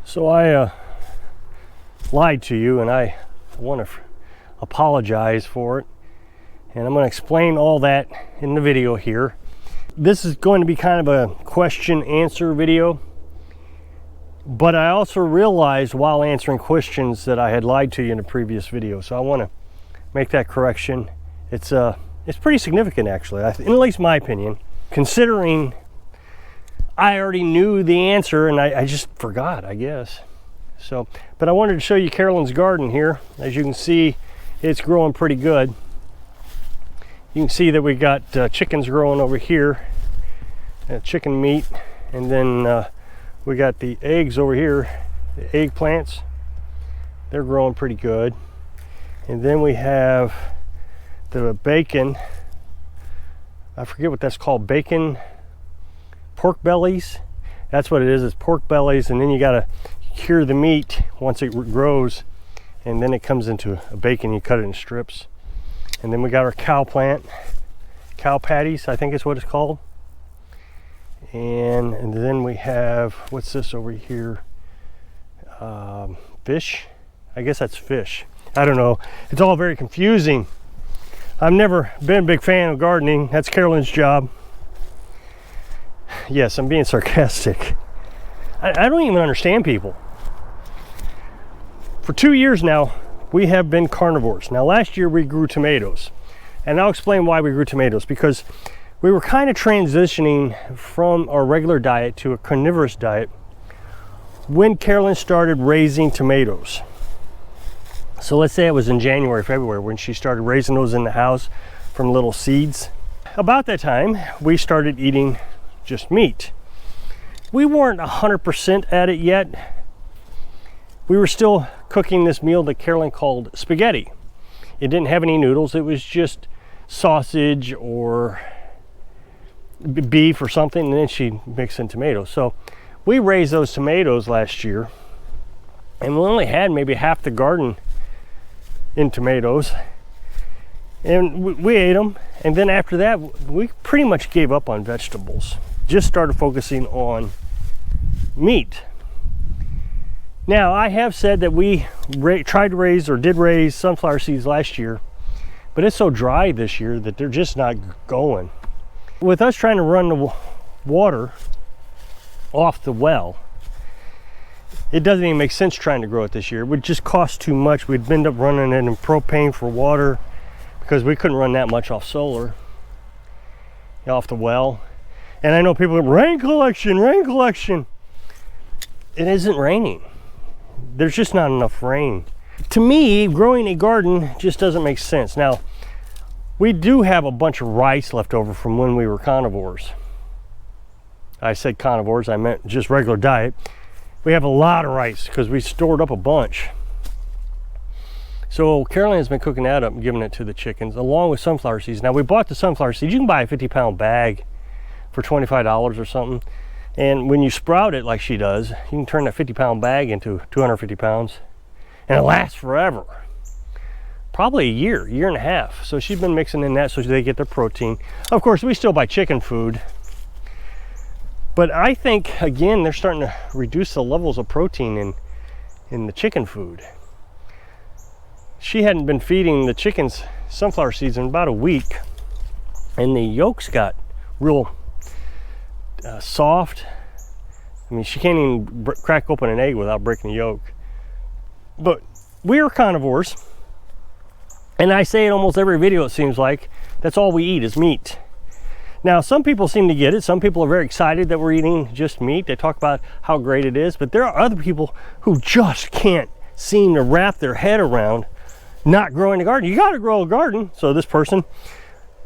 So I lied to you, and I want to apologize for it. And I'm going to explain all that in the video here. This is going to be kind of a question answer video. But I also realized while answering questions that I had lied to you in a previous video. So I want to make that correction. It's pretty significant, actually, in at least my opinion, considering I already knew the answer and I just forgot, I guess. So, but I wanted to show you Carolyn's garden here. As you can see, it's growing pretty good. You can see that we got chickens growing over here, chicken meat, and then we got the eggs over here, the eggplants. They're growing pretty good. And then we have the bacon. I forget what that's called, bacon, pork bellies. That's what it is, it's pork bellies, and then you gotta cure the meat once it grows, and then it comes into a bacon. You cut it in strips. And then we got our cow plant, cow patties, I think is what it's called. And then we have, what's this over here? Fish? I guess that's fish. I don't know. It's all very confusing. I've never been a big fan of gardening. That's Carolyn's job. Yes, I'm being sarcastic. I don't even understand people. For 2 years now, we have been carnivores. Now, last year we grew tomatoes. And I'll explain why we grew tomatoes. Because we were kind of transitioning from our regular diet to a carnivorous diet when Carolyn started raising tomatoes. So let's say it was in January, February, when she started raising those in the house from little seeds. About that time, we started eating just meat. We weren't 100% at it yet. We were still cooking this meal that Carolyn called spaghetti. It didn't have any noodles. It was just sausage or beef or something, and then she'd mix in tomatoes. So we raised those tomatoes last year, and we only had maybe half the garden in tomatoes, and we ate them. And then after that, we pretty much gave up on vegetables, just started focusing on meat. Now, I have said that we tried to raise, or did raise, sunflower seeds last year, but it's so dry this year that they're just not going. With us trying to run the water off the well, it doesn't even make sense trying to grow it this year. It would just cost too much. We'd end up running it in propane for water because we couldn't run that much off solar, off the well. And I know people go, rain collection, rain collection. It isn't raining. There's just not enough rain. To me, growing a garden just doesn't make sense. Now, we do have a bunch of rice left over from when we were carnivores. I said carnivores, I meant just regular diet. We have a lot of rice because we stored up a bunch. So Carolyn has been cooking that up and giving it to the chickens along with sunflower seeds. Now, we bought the sunflower seeds. You can buy a 50-pound bag for $25 or something. And when you sprout it like she does, you can turn that 50-pound bag into 250 pounds. And it lasts forever. Probably a year and a half. So she's been mixing in that so they get their protein. Of course, we still buy chicken food. But I think, again, they're starting to reduce the levels of protein in the chicken food. She hadn't been feeding the chickens sunflower seeds in about a week. And the yolks got real soft. I mean, she can't even crack open an egg without breaking the yolk. But we are carnivores, and I say it almost every video, it seems like. That's all we eat is meat. Now, some people seem to get it. Some people are very excited that we're eating just meat. They talk about how great it is, but there are other people who just can't seem to wrap their head around not growing a garden. You got to grow a garden. So this person,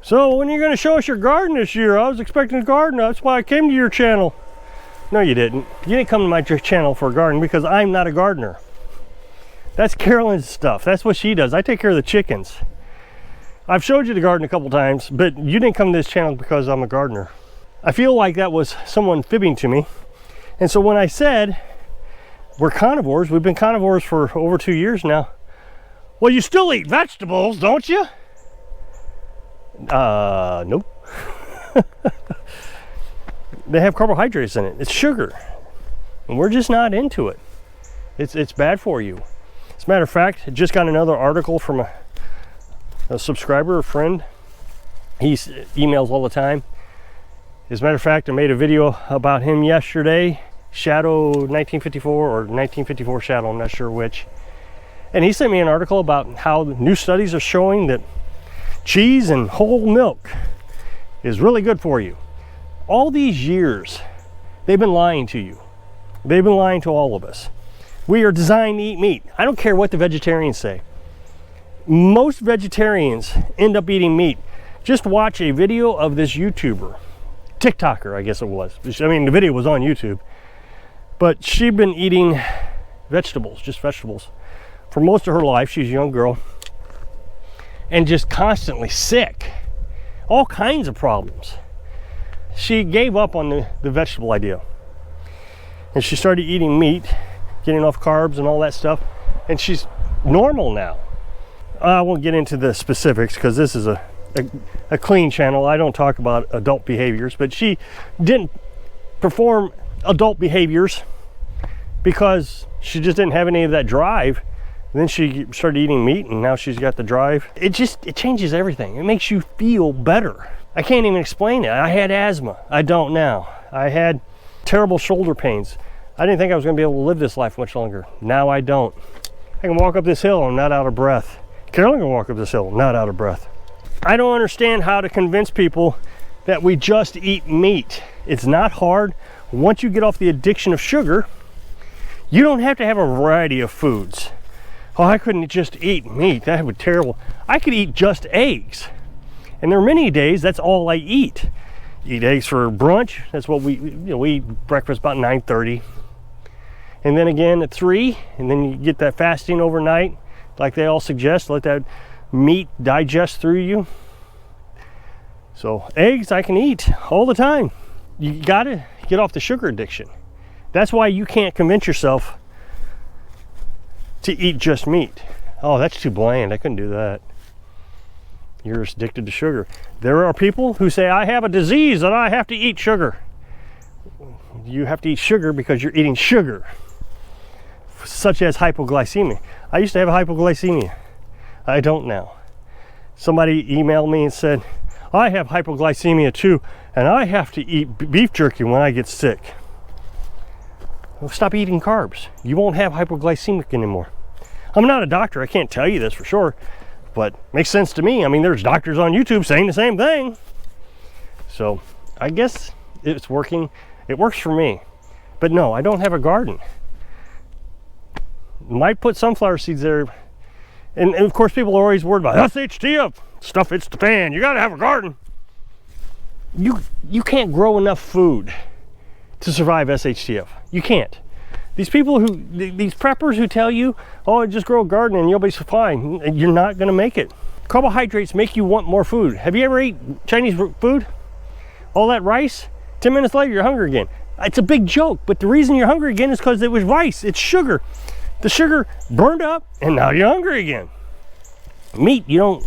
so when are you going to show us your garden this year? I was expecting a garden. That's why I came to your channel. No, you didn't. You didn't come to my channel for a garden because I'm not a gardener. That's Carolyn's stuff. That's what she does. I take care of the chickens. I've showed you the garden a couple times, but you didn't come to this channel because I'm a gardener. I feel like that was someone fibbing to me. And so when I said we're carnivores, we've been carnivores for over 2 years now. Well, you still eat vegetables, don't you? Nope. They have carbohydrates in it. It's sugar. And we're just not into it. It's bad for you. As a matter of fact, I just got another article from a subscriber, a friend. He emails all the time. As a matter of fact, I made a video about him yesterday, Shadow 1954 or 1954 Shadow, I'm not sure which. And he sent me an article about how new studies are showing that cheese and whole milk is really good for you. All these years, they've been lying to you. They've been lying to all of us. We are designed to eat meat. I don't care what the vegetarians say. Most vegetarians end up eating meat. Just watch a video of this YouTuber, TikToker, I guess it was. I mean, the video was on YouTube. But she'd been eating vegetables, just vegetables, for most of her life. She's a young girl. And just constantly sick. All kinds of problems. She gave up on the vegetable idea. And she started eating meat, getting off carbs and all that stuff. And she's normal now. I won't get into the specifics because this is a clean channel. I don't talk about adult behaviors, but she didn't perform adult behaviors because she just didn't have any of that drive. And then she started eating meat, and now she's got the drive. It changes everything. It makes you feel better. I can't even explain it. I had asthma. I don't now. I had terrible shoulder pains. I didn't think I was going to be able to live this life much longer. Now I don't. I can walk up this hill and I'm not out of breath. Carolyn can walk up this hill, not out of breath. I don't understand how to convince people that we just eat meat. It's not hard. Once you get off the addiction of sugar, you don't have to have a variety of foods. Oh, I couldn't just eat meat. That would be terrible. I could eat just eggs. And there are many days that's all I eat. Eat eggs for brunch. That's what we eat breakfast about 9:30. And then again at 3, and then you get that fasting overnight, like they all suggest, let that meat digest through you. So eggs I can eat all the time. You gotta get off the sugar addiction. That's why you can't convince yourself to eat just meat. Oh, that's too bland, I couldn't do that. You're addicted to sugar. There are people who say, I have a disease and I have to eat sugar. You have to eat sugar because you're eating sugar, such as hypoglycemia. I used to have hypoglycemia. I don't now. Somebody emailed me and said, I have hypoglycemia too, and I have to eat beef jerky when I get sick. Well, stop eating carbs. You won't have hypoglycemic anymore. I'm not a doctor. I can't tell you this for sure, but it makes sense to me. I mean, there's doctors on YouTube saying the same thing. So I guess it's working. It works for me. But no, I don't have a garden. Might put sunflower seeds there. And of course, people are always worried about SHTF. Stuff hits the fan. You got to have a garden. You can't grow enough food to survive SHTF. You can't. These people these preppers who tell you, oh, just grow a garden and you'll be fine. You're not going to make it. Carbohydrates make you want more food. Have you ever eaten Chinese food? All that rice? 10 minutes later, you're hungry again. It's a big joke, but the reason you're hungry again is because it was rice. It's sugar. The sugar burned up, and now you're hungry again. Meat, you don't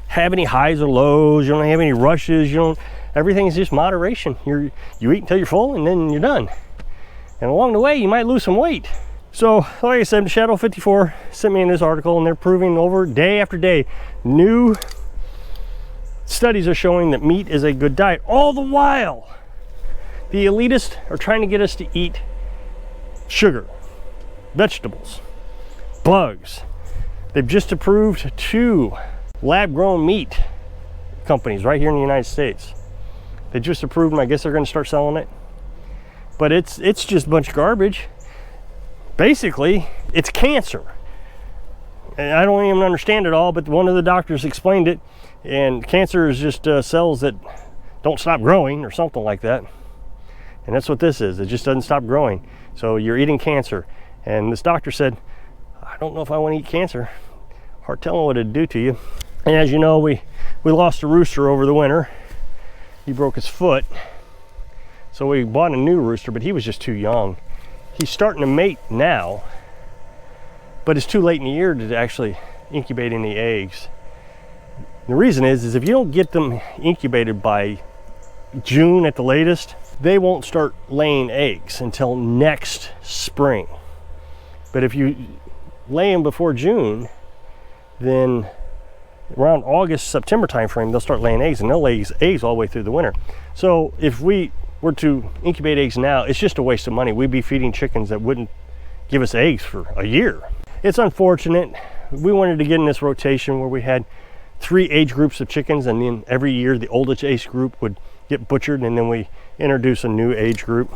have any highs or lows. You don't have any rushes. Everything is just moderation. You eat until you're full, and then you're done. And along the way, you might lose some weight. So, like I said, Shadow 54 sent me in this article, and they're proving over day after day, new studies are showing that meat is a good diet. All the while, the elitists are trying to get us to eat sugar, vegetables, bugs. They've just approved 2 lab-grown meat companies right here in the United States. They just approved them. I guess they're going to start selling it. But it's just a bunch of garbage. Basically, it's cancer. And I don't even understand it all, but one of the doctors explained it. And cancer is just cells that don't stop growing or something like that. And that's what this is. It just doesn't stop growing. So you're eating cancer. And this doctor said, I don't know if I want to eat cancer. Hard telling what it'd do to you. And as you know, we lost a rooster over the winter. He broke his foot. So we bought a new rooster, but he was just too young. He's starting to mate now, but it's too late in the year to actually incubate any eggs. The reason is if you don't get them incubated by June at the latest, they won't start laying eggs until next spring. But if you lay them before June, then around August, September timeframe, they'll start laying eggs, and they'll lay eggs all the way through the winter. So if we were to incubate eggs now, it's just a waste of money. We'd be feeding chickens that wouldn't give us eggs for a year. It's unfortunate. We wanted to get in this rotation where we had 3 age groups of chickens, and then every year the oldest age group would get butchered, and then we introduce a new age group.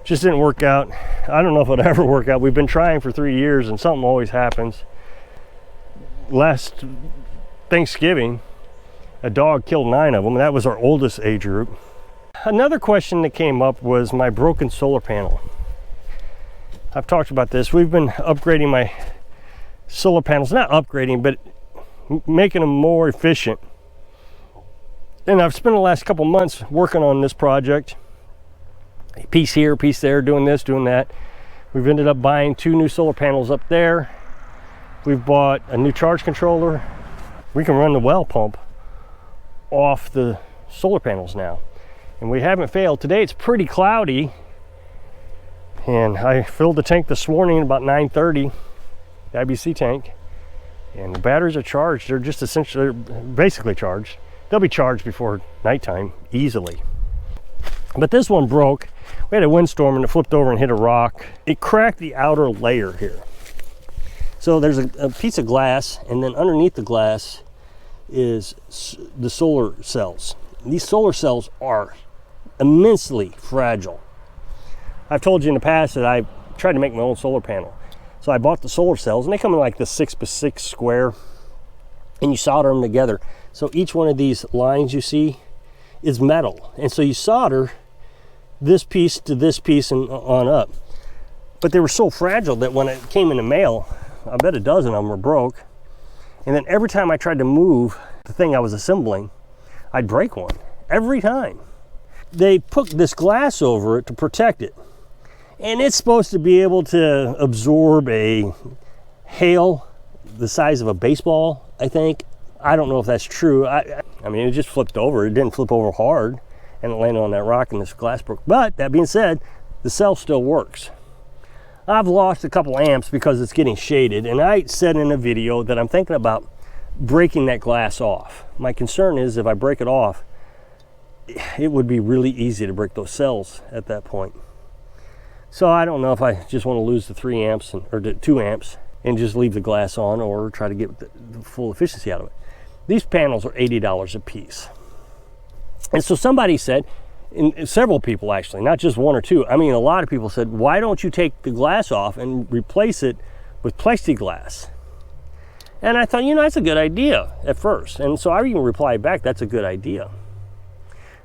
Just didn't work out. I don't know if it'll ever work out. We've been trying for 3 years, and something always happens. Last Thanksgiving, a dog killed 9 of them, and that was our oldest age group. Another question that came up was my broken solar panel. I've talked about this. We've been upgrading my solar panels, not upgrading, but making them more efficient. And I've spent the last couple months working on this project. A piece here, a piece there, doing this, doing that. We've ended up buying 2 new solar panels up there. We've bought a new charge controller. We can run the well pump off the solar panels now, and we haven't failed. Today it's pretty cloudy, and I filled the tank this morning about 9:30, the IBC tank, and the batteries are charged. They're just essentially, they're basically charged. They'll be charged before nighttime easily. But this one broke. We had a windstorm and it flipped over and hit a rock. It cracked the outer layer here. So there's a piece of glass, and then underneath the glass is the solar cells. These solar cells are immensely fragile. I've told you in the past that I tried to make my own solar panel. So I bought the solar cells, and they come in like this 6x6 square, and you solder them together. So each one of these lines you see is metal, and so you solder this piece to this piece and on up. But they were so fragile that when it came in the mail, I bet a dozen of them were broke. And then every time I tried to move the thing I was assembling, I'd break one. Every time. They put this glass over it to protect it. And it's supposed to be able to absorb a hail the size of a baseball, I think. I don't know if that's true. I mean, it just flipped over. It didn't flip over hard, and it landed on that rock and this glass broke. But that being said, the cell still works. I've lost a couple amps because it's getting shaded, and I said in a video that I'm thinking about breaking that glass off. My concern is if I break it off, it would be really easy to break those cells at that point. So I don't know if I just want to lose the 3 amps or the 2 amps and just leave the glass on, or try to get the full efficiency out of it. These panels are $80 a piece. And so somebody said, and several people actually, not just 1 or 2, I mean a lot of people said, why don't you take the glass off and replace it with plexiglass? And I thought, you know, that's a good idea at first. And so I even replied back, that's a good idea.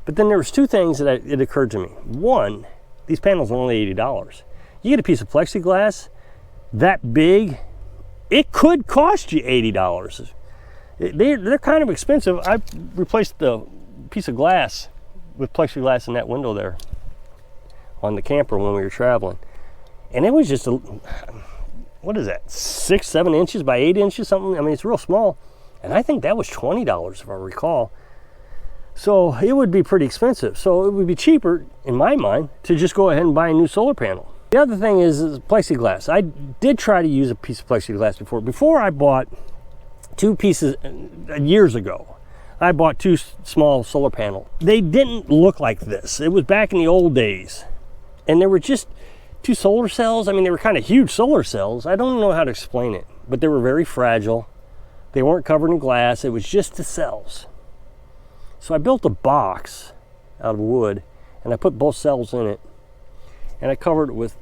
But then there was 2 things that it occurred to me. One, these panels are only $80. You get a piece of plexiglass that big, it could cost you $80. They're kind of expensive. I replaced the piece of glass with plexiglass in that window there on the camper when we were traveling, and it was just what is that, 6-7 inches by 8 inches, something. I mean, it's real small, and I think that was $20 if I recall. So it would be pretty expensive. So it would be cheaper, in my mind, to just go ahead and buy a new solar panel. The other thing is plexiglass. I did try to use a piece of plexiglass before. Before I bought 2 pieces years ago, I bought 2 small solar panels. They didn't look like this. It was back in the old days. And there were just 2 solar cells. I mean, they were kind of huge solar cells. I don't know how to explain it, but they were very fragile. They weren't covered in glass. It was just the cells. So I built a box out of wood, and I put both cells in it, and I covered it with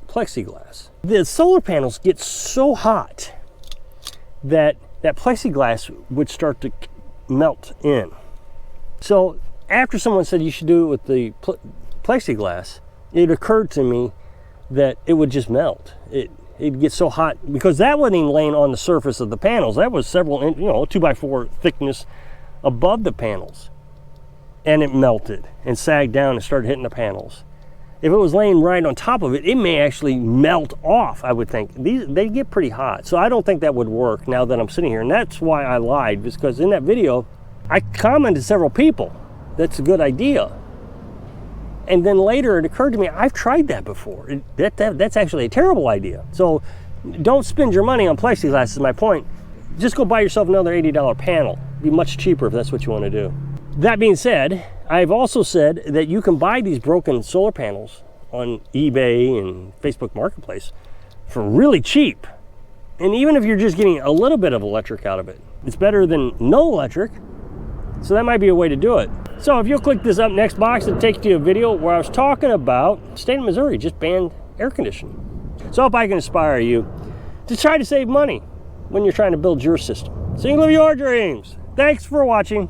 plexiglass. The solar panels get so hot that plexiglass would start to melt in. So after someone said you should do it with the plexiglass, it occurred to me that it would just melt. It'd get so hot, because that wasn't even laying on the surface of the panels. That was several, 2x4 thickness above the panels, and it melted and sagged down and started hitting the panels. If it was laying right on top of it, it may actually melt off, I would think. They get pretty hot, so I don't think that would work now that I'm sitting here. And that's why I lied, because in that video I commented to several people that's a good idea. And then later it occurred to me, I've tried that before. That's actually a terrible idea. So don't spend your money on plexiglass is my point. Just go buy yourself another $80 panel. It'd be much cheaper if that's what you want to do. That being said, I've also said that you can buy these broken solar panels on eBay and Facebook Marketplace for really cheap. And even if you're just getting a little bit of electric out of it, it's better than no electric. So that might be a way to do it. So if you'll click this up next box, it'll take you to a video where I was talking about the state of Missouri just banned air conditioning. So I hope I can inspire you to try to save money when you're trying to build your system, so you can live your dreams. Thanks for watching.